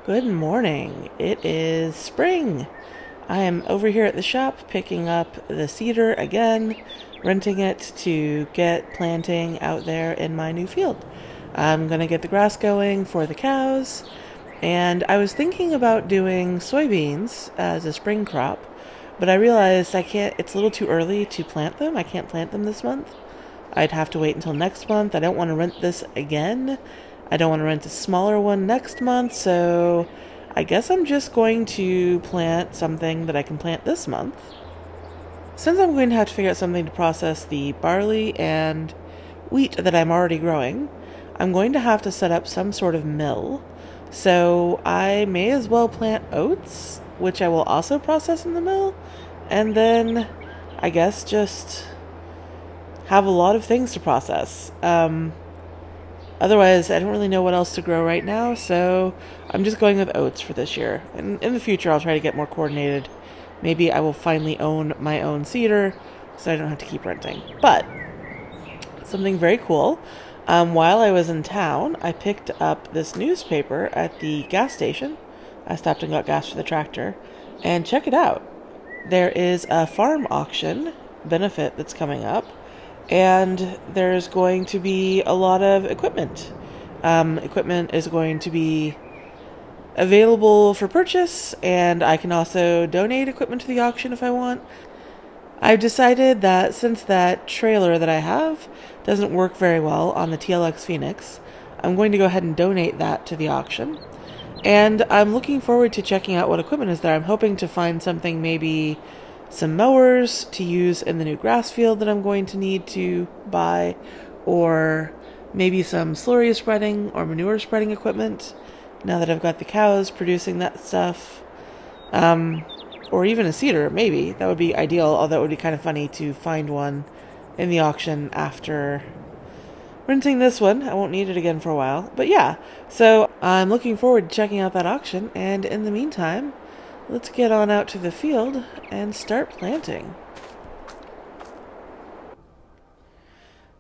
Good morning. It is spring. I am over here at the shop picking up the cedar again, renting it to get planting out there in my new field. I'm going to get the grass going for the cows, and I was thinking about doing soybeans as a spring crop, but I realized it's a little too early to plant them. I can't plant them this month. I'd have to wait until next month. I don't want to rent this again. I don't want to rent a smaller one next month, so I guess I'm just going to plant something that I can plant this month. Since I'm going to have to figure out something to process the barley and wheat that I'm already growing, I'm going to have to set up some sort of mill. So I may as well plant oats, which I will also process in the mill, and then I guess just have a lot of things to process. Otherwise, I don't really know what else to grow right now, so I'm just going with oats for this year. And in the future, I'll try to get more coordinated. Maybe I will finally own my own cedar, so I don't have to keep renting. But something very cool. While I was in town, I picked up this newspaper at the gas station. I stopped and got gas for the tractor. And check it out. There is a farm auction benefit that's coming up. And there's going to be a lot of equipment. Equipment is going to be available for purchase, and I can also donate equipment to the auction if I want. I've decided that since that trailer that I have doesn't work very well on the TLX Phoenix, I'm going to go ahead and donate that to the auction. And I'm looking forward to checking out what equipment is there. I'm hoping to find something, maybe some mowers to use in the new grass field that I'm going to need to buy, or maybe some slurry spreading or manure spreading equipment now that I've got the cows producing that stuff, or even a seeder. Maybe that would be ideal, although it would be kind of funny to find one in the auction after renting this one. I won't need it again for a while, but yeah, so I'm looking forward to checking out that auction, and in the meantime, let's get on out to the field and start planting.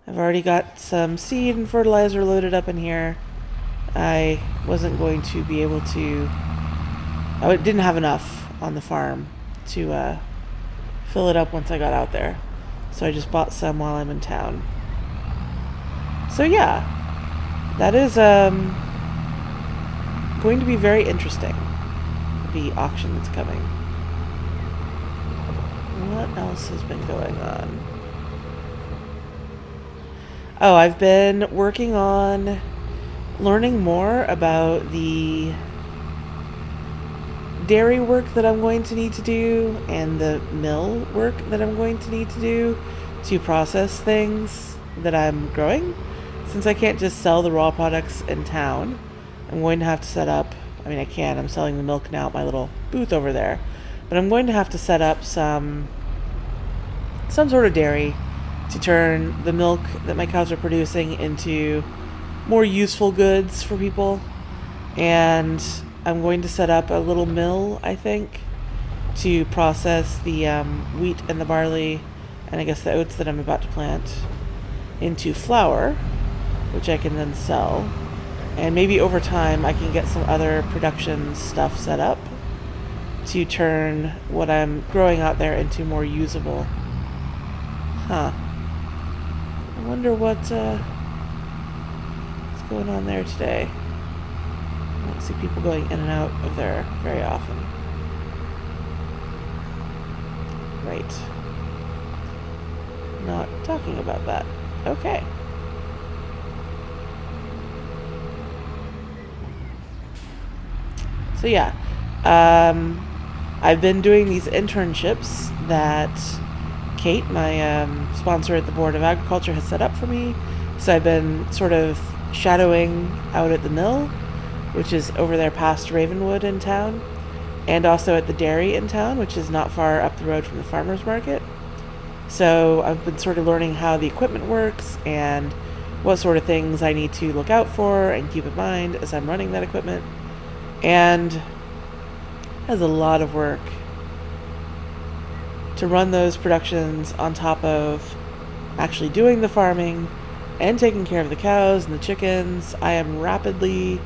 I've already got some seed and fertilizer loaded up in here. I wasn't going to be able to... I didn't have enough on the farm to fill it up once I got out there. So I just bought some while I'm in town. So yeah, that is going to be very interesting. The auction that's coming. What else has been going on? Oh, I've been working on learning more about the dairy work that I'm going to need to do and the mill work that I'm going to need to do to process things that I'm growing. Since I can't just sell the raw products in town, I'm going to have to set up, I can. I'm selling the milk now at my little booth over there. But I'm going to have to set up some sort of dairy to turn the milk that my cows are producing into more useful goods for people. And I'm going to set up a little mill, I think, to process the wheat and the barley and I guess the oats that I'm about to plant into flour, which I can then sell. And maybe over time I can get some other production stuff set up to turn what I'm growing out there into more usable. I wonder what's going on there today. I don't see people going in and out of there very often. Right. Not talking about that. Okay. So yeah, I've been doing these internships that Kate, my sponsor at the Board of Agriculture, has set up for me So I've been sort of shadowing out at the mill, which is over there past Ravenwood in town, and also at the dairy in town, which is not far up the road from the farmer's market. So I've been sort of learning how the equipment works and what sort of things I need to look out for and keep in mind as I'm running that equipment. And it has a lot of work to run those productions on top of actually doing the farming and taking care of the cows and the chickens. I am rapidly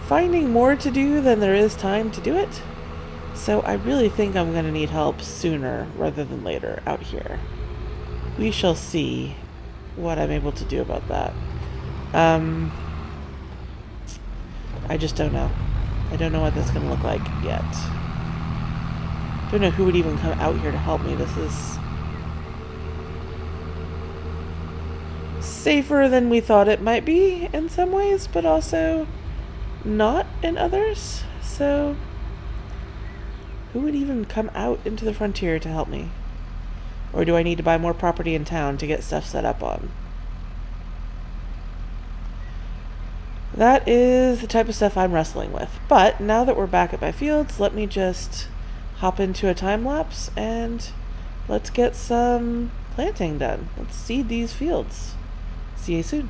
finding more to do than there is time to do it. So I really think I'm going to need help sooner rather than later out here. We shall see what I'm able to do about that. I just don't know. I don't know what that's going to look like yet. Don't know who would even come out here to help me. This is safer than we thought it might be in some ways, but also not in others. So who would even come out into the frontier to help me? Or do I need to buy more property in town to get stuff set up on? That is the type of stuff I'm wrestling with. But now that we're back at my fields, let me just hop into a time lapse and let's get some planting done. Let's seed these fields. See you soon.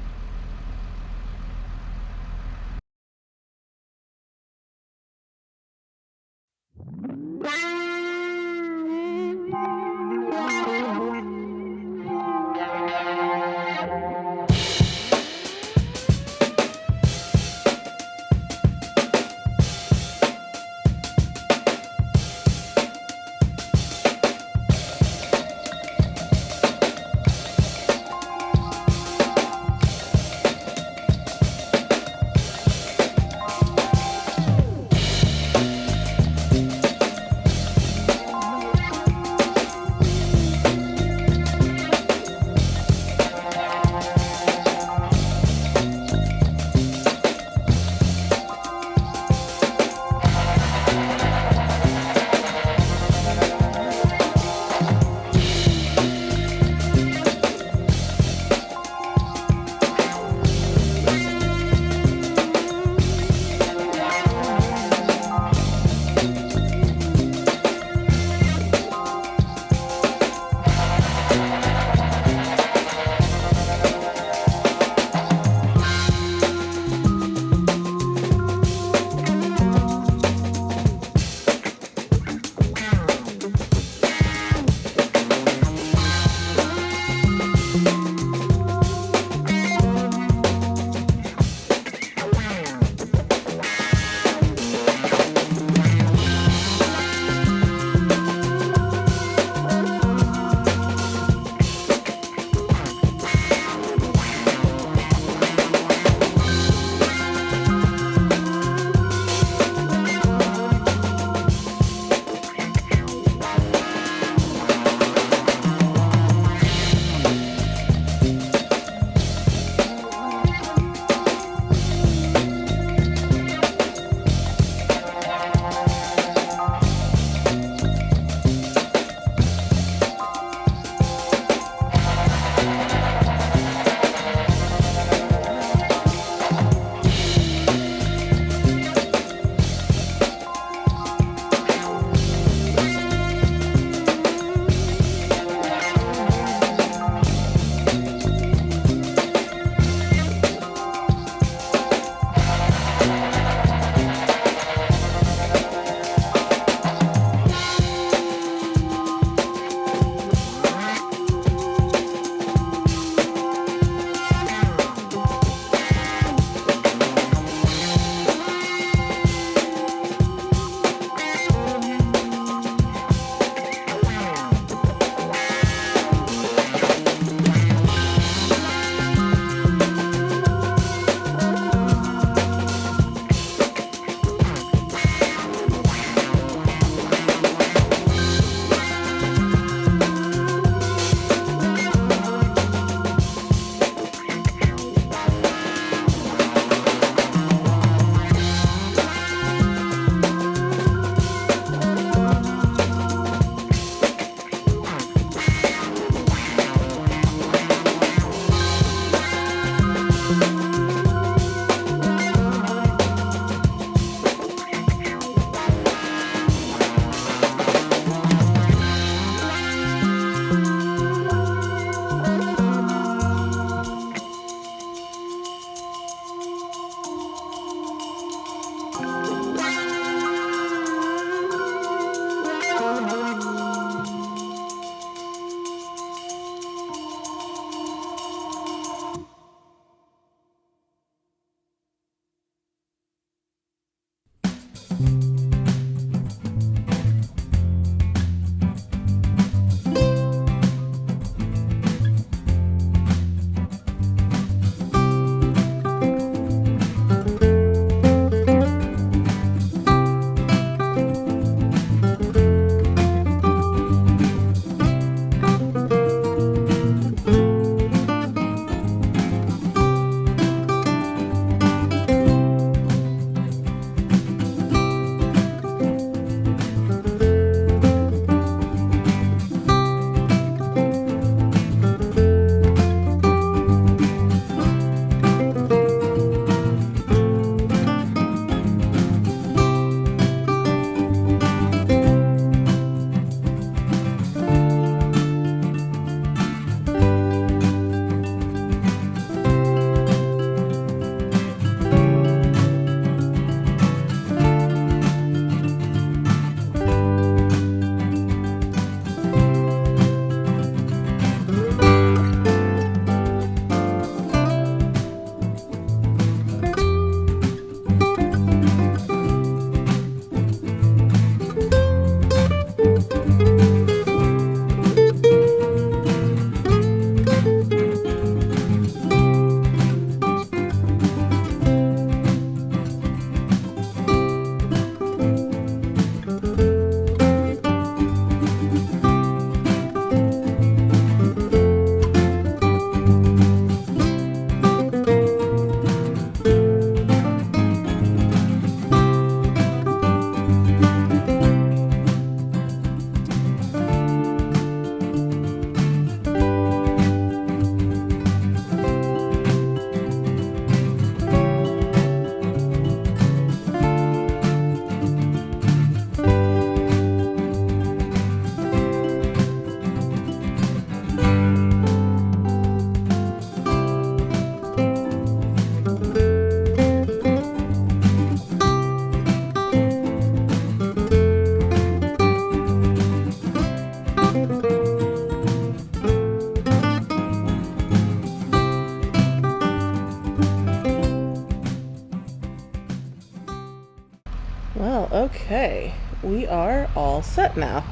Okay, we are all set now.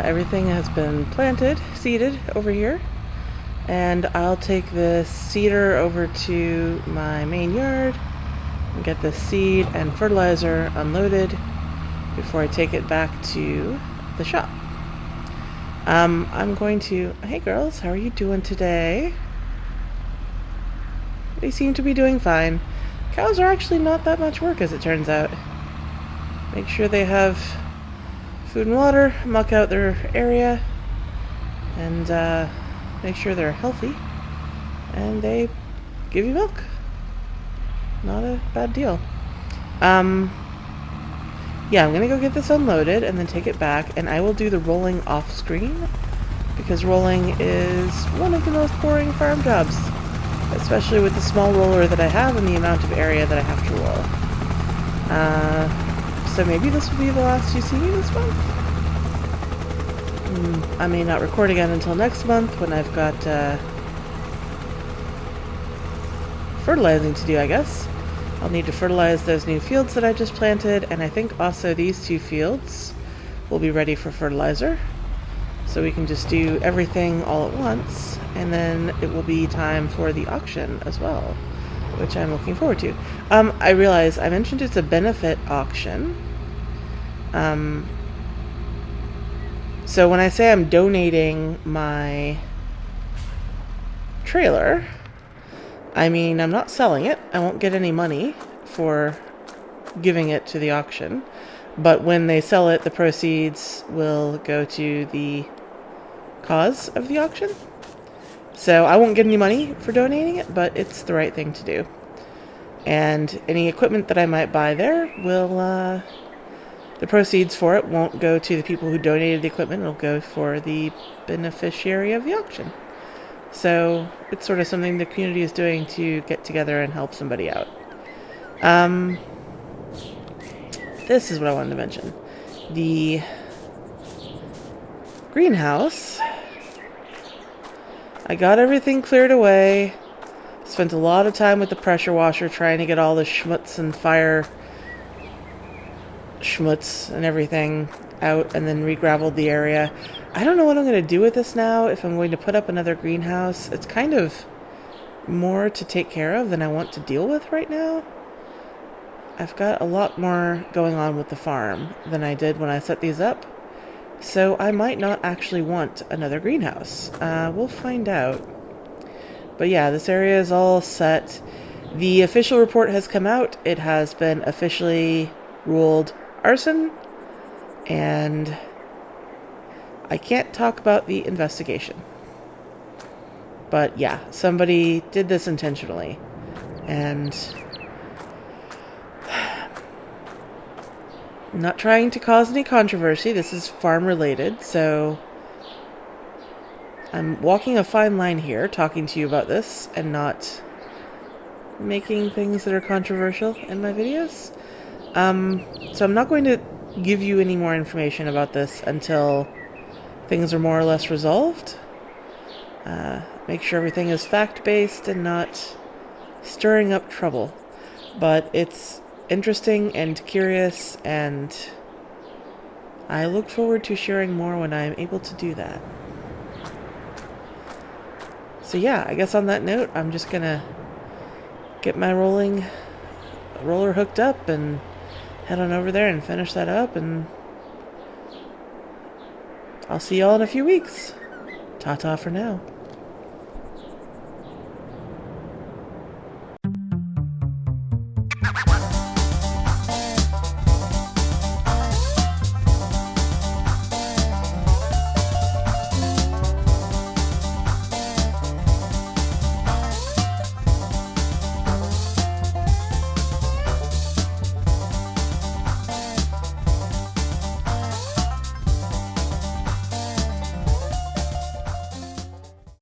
Everything has been planted, seeded over here, and I'll take this seeder over to my main yard and get the seed and fertilizer unloaded before I take it back to the shop. I'm going to... Hey girls, how are you doing today? They seem to be doing fine. Cows are actually not that much work, as it turns out. Make sure they have food and water, muck out their area, and make sure they're healthy, and they give you milk. Not a bad deal. Yeah, I'm gonna go get this unloaded and then take it back, and I will do the rolling off screen, because rolling is one of the most boring farm jobs, especially with the small roller that I have and the amount of area that I have to roll. So maybe this will be the last you see me this month. I may not record again until next month when I've got fertilizing to do, I guess. I'll need to fertilize those new fields that I just planted, and I think also these 2 fields will be ready for fertilizer. So we can just do everything all at once, and then it will be time for the auction as well, which I'm looking forward to. I realize I mentioned it's a benefit auction. So when I say I'm donating my trailer, I mean I'm not selling it. I won't get any money for giving it to the auction. But when they sell it, the proceeds will go to the cause of the auction. So I won't get any money for donating it, but it's the right thing to do. And any equipment that I might buy there will, the proceeds for it won't go to the people who donated the equipment. It'll go for the beneficiary of the auction. So it's sort of something the community is doing to get together and help somebody out. This is what I wanted to mention. The greenhouse. I got everything cleared away. Spent a lot of time with the pressure washer trying to get all the schmutz and fire schmutz and everything out, and then re-graveled the area. I don't know what I'm going to do with this now, if I'm going to put up another greenhouse. It's kind of more to take care of than I want to deal with right now. I've got a lot more going on with the farm than I did when I set these up, so I might not actually want another greenhouse. We'll find out. But yeah, this area is all set. The official report has come out. It has been officially ruled arson, and I can't talk about the investigation. But yeah, somebody did this intentionally, and I'm not trying to cause any controversy. This is farm related, so I'm walking a fine line here, talking to you about this and not making things that are controversial in my videos. So I'm not going to give you any more information about this until things are more or less resolved. Make sure everything is fact-based and not stirring up trouble. But it's interesting and curious, and I look forward to sharing more when I'm able to do that. So yeah, I guess on that note, I'm just gonna get my roller hooked up and head on over there and finish that up, and I'll see y'all in a few weeks. Ta-ta for now.